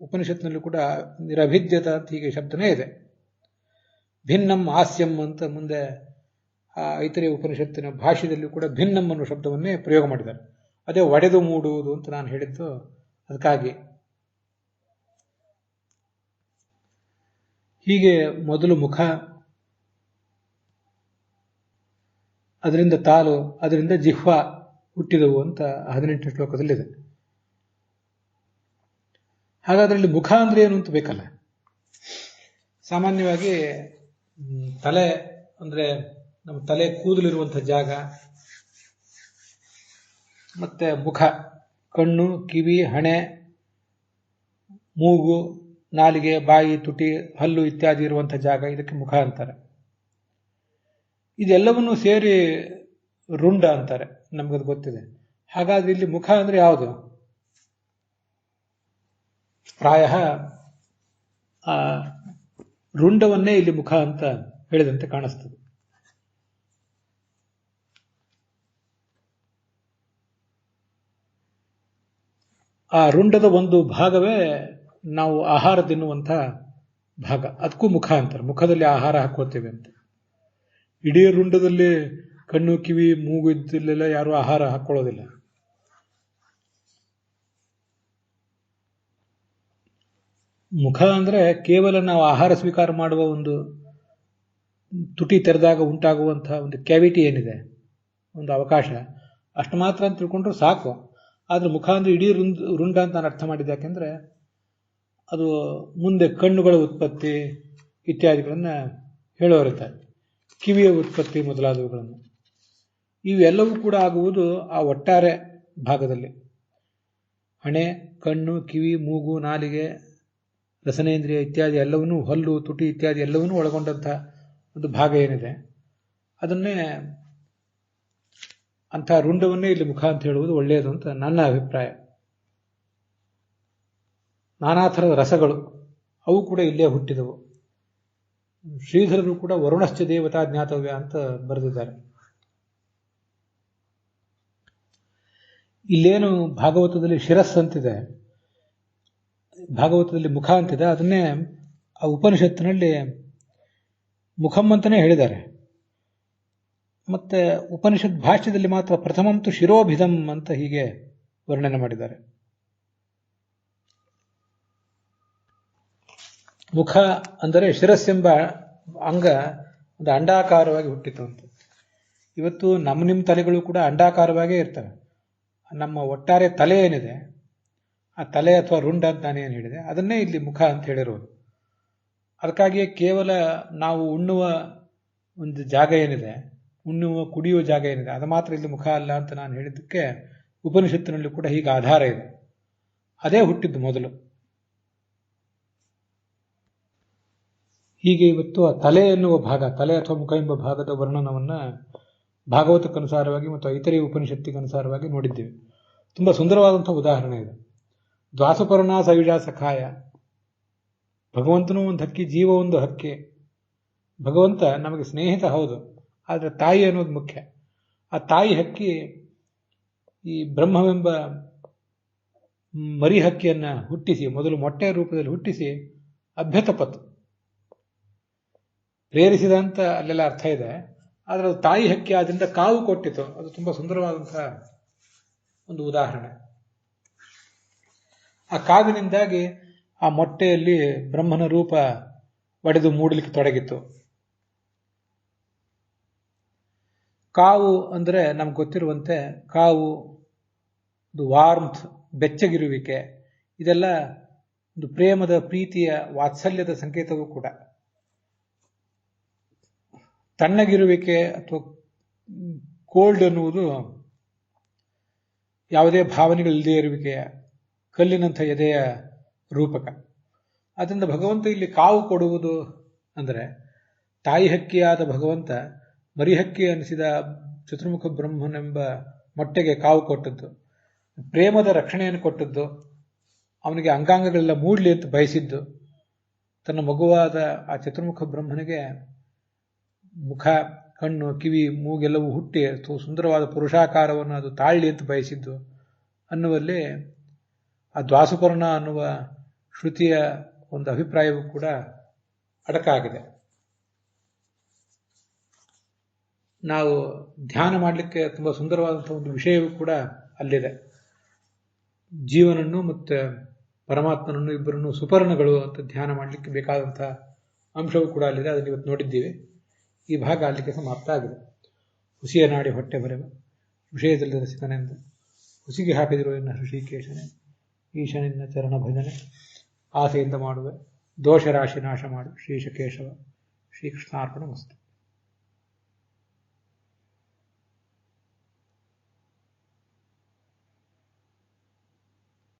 ಉಪನಿಷತ್ನಲ್ಲಿ ಕೂಡ ನಿರಭಿದ್ಯತ ಅಂತ ಹೀಗೆ ಶಬ್ದನೇ ಇದೆ. ಭಿನ್ನಂ ಹಾಸ್ಯಂ ಅಂತ ಮುಂದೆ ಆ ಐತರೇಯ ಉಪನಿಷತ್ತಿನ ಭಾಷ್ಯದಲ್ಲಿ ಕೂಡ ಭಿನ್ನಂ ಅನ್ನೋ ಶಬ್ದವನ್ನೇ ಪ್ರಯೋಗ ಮಾಡಿದ್ದಾರೆ. ಅದೇ ಒಡೆದು ಮೂಡುವುದು ಅಂತ ನಾನು ಹೇಳಿದ್ದು ಅದಕ್ಕಾಗಿ. ಹೀಗೆ ಮೊದಲು ಮುಖ, ಅದರಿಂದ ತಾಲು, ಅದರಿಂದ ಜಿಹ್ವಾ ಹುಟ್ಟಿದವು ಅಂತ 18ನೇ ಶ್ಲೋಕದಲ್ಲಿದೆ. ಹಾಗಾದ್ರೆ ಇಲ್ಲಿ ಮುಖ ಅಂದ್ರೆ ಏನು ಅಂತ ಬೇಕಲ್ಲ. ಸಾಮಾನ್ಯವಾಗಿ ತಲೆ ಅಂದ್ರೆ ನಮ್ಮ ತಲೆ ಕೂದಲಿರುವಂತಹ ಜಾಗ, ಮತ್ತೆ ಮುಖ ಕಣ್ಣು, ಕಿವಿ, ಹಣೆ, ಮೂಗು, ನಾಲಿಗೆ, ಬಾಯಿ, ತುಟಿ, ಹಲ್ಲು ಇತ್ಯಾದಿ ಇರುವಂತಹ ಜಾಗ, ಇದಕ್ಕೆ ಮುಖ ಅಂತಾರೆ. ಇದೆಲ್ಲವನ್ನೂ ಸೇರಿ ರುಂಡ ಅಂತಾರೆ, ನಮ್ಗದು ಗೊತ್ತಿದೆ. ಹಾಗಾದ್ರೆ ಇಲ್ಲಿ ಮುಖ ಅಂದ್ರೆ ಯಾವುದು? ಪ್ರಾಯ ಆ ರುಂಡವನ್ನೇ ಇಲ್ಲಿ ಮುಖ ಅಂತ ಹೇಳಿದಂತೆ ಕಾಣಿಸ್ತದೆ. ಆ ರುಂಡದ ಒಂದು ಭಾಗವೇ ನಾವು ಆಹಾರ ತಿನ್ನುವಂಥ ಭಾಗ, ಅದಕ್ಕೂ ಮುಖ ಅಂತಾರೆ. ಮುಖದಲ್ಲಿ ಆಹಾರ ಹಾಕೋತೇವೆ ಅಂತ. ಇಡೀ ರುಂಡದಲ್ಲಿ ಕಣ್ಣು, ಕಿವಿ, ಮೂಗು ಇದ್ದಲ್ಲೆಲ್ಲ ಯಾರು ಆಹಾರ ಹಾಕೊಳ್ಳೋದಿಲ್ಲ. ಮುಖ ಅಂದ್ರೆ ಕೇವಲ ನಾವು ಆಹಾರ ಸ್ವೀಕಾರ ಮಾಡುವ ಒಂದು ತುಟಿ ತೆರೆದಾಗ ಉಂಟಾಗುವಂತಹ ಒಂದು ಕ್ಯಾವಿಟಿ ಏನಿದೆ, ಒಂದು ಅವಕಾಶ, ಅಷ್ಟು ಮಾತ್ರ ಅಂತ ತಿಳ್ಕೊಂಡ್ರು ಸಾಕು. ಆದ್ರೆ ಮುಖ ಅಂದ್ರೆ ಇಡೀ ರುಂಡ ಅಂತ ನಾನು ಅರ್ಥ ಮಾಡಿದ್ದೆ. ಯಾಕೆಂದ್ರೆ ಅದು ಮುಂದೆ ಕಣ್ಣುಗಳ ಉತ್ಪತ್ತಿ ಇತ್ಯಾದಿಗಳನ್ನ ಹೇಳೋರಿದ್ದಾರೆ, ಕಿವಿಯ ಉತ್ಪತ್ತಿ ಮೊದಲಾದವುಗಳನ್ನು. ಇವೆಲ್ಲವೂ ಕೂಡ ಆಗುವುದು ಆ ಒಟ್ಟಾರೆ ಭಾಗದಲ್ಲಿ. ಹಣೆ, ಕಣ್ಣು, ಕಿವಿ, ಮೂಗು, ನಾಲಿಗೆ, ರಸನೇಂದ್ರಿಯ ಇತ್ಯಾದಿ ಎಲ್ಲವನ್ನೂ, ಹಲ್ಲು, ತುಟಿ ಇತ್ಯಾದಿ ಎಲ್ಲವನ್ನೂ ಒಳಗೊಂಡಂತಹ ಒಂದು ಭಾಗ ಏನಿದೆ, ಅದನ್ನೇ ಅಂತಹ ರುಂಡವನ್ನೇ ಇಲ್ಲಿ ಮುಖ ಅಂತ ಹೇಳುವುದು ಒಳ್ಳೆಯದು ಅಂತ ನನ್ನ ಅಭಿಪ್ರಾಯ. ನಾನಾ ಥರದ ರಸಗಳು ಅವು ಕೂಡ ಇಲ್ಲೇ ಹುಟ್ಟಿದವು. ಶ್ರೀಧರರು ಕೂಡ ವರುಣಶ್ಚ ದೇವತಾ ಜ್ಞಾತವ್ಯ ಅಂತ ಬರೆದಿದ್ದಾರೆ. ಇಲ್ಲೇನು ಭಾಗವತದಲ್ಲಿ ಶಿರಸ್ ಅಂತಿದೆ, ಭಾಗವತದಲ್ಲಿ ಮುಖ ಅಂತಿದೆ, ಅದನ್ನೇ ಆ ಉಪನಿಷತ್ತಿನಲ್ಲಿ ಮುಖಂ ಅಂತಾನೆ ಹೇಳಿದ್ದಾರೆ. ಮತ್ತೆ ಉಪನಿಷತ್ ಭಾಷ್ಯದಲ್ಲಿ ಮಾತ್ರ ಪ್ರಥಮಂತು ಶಿರೋಭಿಧಂ ಅಂತ ಹೀಗೆ ವರ್ಣನೆ ಮಾಡಿದ್ದಾರೆ. ಮುಖ ಅಂದರೆ ಶಿರಸ್ಸೆಂಬ ಅಂಗ ಒಂದು ಅಂಡಾಕಾರವಾಗಿ ಹುಟ್ಟಿತು ಅಂತ. ಇವತ್ತು ನಿಮ್ಮ ತಲೆಗಳು ಕೂಡ ಅಂಡಾಕಾರವಾಗೇ ಇರ್ತವೆ. ನಮ್ಮ ಒಟ್ಟಾರೆ ತಲೆ ಏನಿದೆ, ಆ ತಲೆ ಅಥವಾ ರುಂಡ ಅಂತ ನಾನೇನು ಹೇಳಿದೆ, ಅದನ್ನೇ ಇಲ್ಲಿ ಮುಖ ಅಂತ ಹೇಳಿರೋದು. ಅದಕ್ಕಾಗಿಯೇ ಕೇವಲ ನಾವು ಉಣ್ಣುವ ಒಂದು ಜಾಗ ಏನಿದೆ, ಕುಡಿಯುವ ಜಾಗ ಏನಿದೆ, ಅದು ಮಾತ್ರ ಇಲ್ಲಿ ಮುಖ ಅಲ್ಲ ಅಂತ ನಾನು ಹೇಳಿದ್ದಕ್ಕೆ ಉಪನಿಷತ್ತಿನಲ್ಲಿ ಕೂಡ ಹೀಗೆ ಆಧಾರ ಇದೆ. ಅದೇ ಹುಟ್ಟಿದ್ದು ಮೊದಲು. ಹೀಗೆ ಇವತ್ತು ಆ ತಲೆ ಎನ್ನುವ ಭಾಗ, ತಲೆ ಅಥವಾ ಮುಖ ಎಂಬ ಭಾಗದ ವರ್ಣನವನ್ನ ಭಾಗವತಕ್ಕನುಸಾರವಾಗಿ ಮತ್ತು ಐತರೇಯ ಉಪನಿಷತ್ತಿಗನುಸಾರವಾಗಿ ನೋಡಿದ್ದೇವೆ. ತುಂಬ ಸುಂದರವಾದಂಥ ಉದಾಹರಣೆ ಇದೆ. ದ್ವಾಸಪರ್ಣ ಸವಿಜಾ ಸಖಾಯ. ಭಗವಂತನೂ ಒಂದು ಹಕ್ಕಿ, ಜೀವ ಒಂದು ಹಕ್ಕಿ. ಭಗವಂತ ನಮಗೆ ಸ್ನೇಹಿತ ಹೌದು, ಆದರೆ ತಾಯಿ ಅನ್ನೋದು ಮುಖ್ಯ. ಆ ತಾಯಿ ಹಕ್ಕಿ ಈ ಬ್ರಹ್ಮವೆಂಬ ಮರಿ ಹಕ್ಕಿಯನ್ನ ಹುಟ್ಟಿಸಿ, ಮೊದಲು ಮೊಟ್ಟೆಯ ರೂಪದಲ್ಲಿ ಹುಟ್ಟಿಸಿ ಅಭ್ಯತಪತ್ ಪ್ರೇರಿಸಿದ ಅಂತ ಅಲ್ಲೆಲ್ಲ ಅರ್ಥ ಇದೆ. ಆದರೆ ಅದು ತಾಯಿ ಹಕ್ಕಿ ಆದ್ರಿಂದ ಕಾವು ಕೊಟ್ಟಿತು. ಅದು ತುಂಬಾ ಸುಂದರವಾದಂತಹ ಒಂದು ಉದಾಹರಣೆ. ಆ ಕಾವಿನಿಂದಾಗಿ ಆ ಮೊಟ್ಟೆಯಲ್ಲಿ ಬ್ರಹ್ಮನ ರೂಪ ಒಡೆದು ಮೂಡಲಿಕ್ಕೆ ತೊಡಗಿತ್ತು. ಕಾವು ಅಂದರೆ ನಮ್ಗೆ ಗೊತ್ತಿರುವಂತೆ ಕಾವು ಒಂದು ವಾರ್ಮ್ತ್, ಬೆಚ್ಚಗಿರುವಿಕೆ, ಇದೆಲ್ಲ ಒಂದು ಪ್ರೇಮದ, ಪ್ರೀತಿಯ, ವಾತ್ಸಲ್ಯದ ಸಂಕೇತವೂ ಕೂಡ. ತಣ್ಣಗಿರುವಿಕೆ ಅಥವಾ ಕೋಲ್ಡ್ ಅನ್ನುವುದು ಯಾವುದೇ ಭಾವನೆಗಳಿಲ್ಲದೆ ಇರುವಿಕೆಯ, ಕಲ್ಲಿನಂಥ ಎದೆಯ ರೂಪಕ. ಆದ್ದರಿಂದ ಭಗವಂತ ಇಲ್ಲಿ ಕಾವು ಕೊಡುವುದು ಅಂದರೆ ತಾಯಿ ಹಕ್ಕಿಯಾದ ಭಗವಂತ ಮರಿಹಕ್ಕಿ ಅನಿಸಿದ ಚತುರ್ಮುಖ ಬ್ರಹ್ಮನೆಂಬ ಮೊಟ್ಟೆಗೆ ಕಾವು ಕೊಟ್ಟದ್ದು, ಪ್ರೇಮದ ರಕ್ಷಣೆಯನ್ನು ಕೊಟ್ಟದ್ದು, ಅವನಿಗೆ ಅಂಗಾಂಗಗಳೆಲ್ಲ ಮೂಡಲಿ ಅಂತ ಬಯಸಿದ್ದು, ತನ್ನ ಮಗುವಾದ ಆ ಚತುರ್ಮುಖ ಬ್ರಹ್ಮನಿಗೆ ಮುಖ, ಕಣ್ಣು, ಕಿವಿ, ಮೂಗೆಲ್ಲವೂ ಹುಟ್ಟಿ ಸುಂದರವಾದ ಪುರುಷಾಕಾರವನ್ನು ಅದು ತಾಳ್ಲಿ ಅಂತ ಬಯಸಿದ್ದು ಅನ್ನುವಲ್ಲಿ ಆ ದ್ವಾಸಪರ್ಣ ಅನ್ನುವ ಶ್ರುತಿಯ ಒಂದು ಅಭಿಪ್ರಾಯವೂ ಕೂಡ ಅಡಕಾಗಿದೆ. ನಾವು ಧ್ಯಾನ ಮಾಡಲಿಕ್ಕೆ ತುಂಬ ಸುಂದರವಾದಂಥ ಒಂದು ವಿಷಯವೂ ಕೂಡ ಅಲ್ಲಿದೆ. ಜೀವನನ್ನು ಮತ್ತು ಪರಮಾತ್ಮನನ್ನು ಇಬ್ಬರನ್ನು ಸುಪರ್ಣಗಳು ಅಂತ ಧ್ಯಾನ ಮಾಡಲಿಕ್ಕೆ ಬೇಕಾದಂಥ ಅಂಶವೂ ಕೂಡ ಅಲ್ಲಿದೆ. ಅದನ್ನು ಇವತ್ತು ನೋಡಿದ್ದೀವಿ. ಈ ಭಾಗ ಅಲ್ಲಿಗೆ ಸಮಾಪ್ತ ಆಗಿದೆ. ಹುಸಿಯ ನಾಡಿ ಹೊಟ್ಟೆ ಬರೆವ ವಿಷಯದಲ್ಲಿ ರಸಿಕನೆಂದು ಹುಸಿಗೆ ಹಾಕಿದಿರುವ ಎನ್ನ ಹೃಷಿಕೇಶನೇ, ಈಶನಿನ್ನ ಚರಣ ಭಜನೆ ಆಸೆಯಿಂದ ಮಾಡುವೆ, ದೋಷರಾಶಿ ನಾಶ ಮಾಡು ಶ್ರೀಶಕೇಶವ. ಶ್ರೀಕೃಷ್ಣಾರ್ಪಣ ಮಸ್ತು.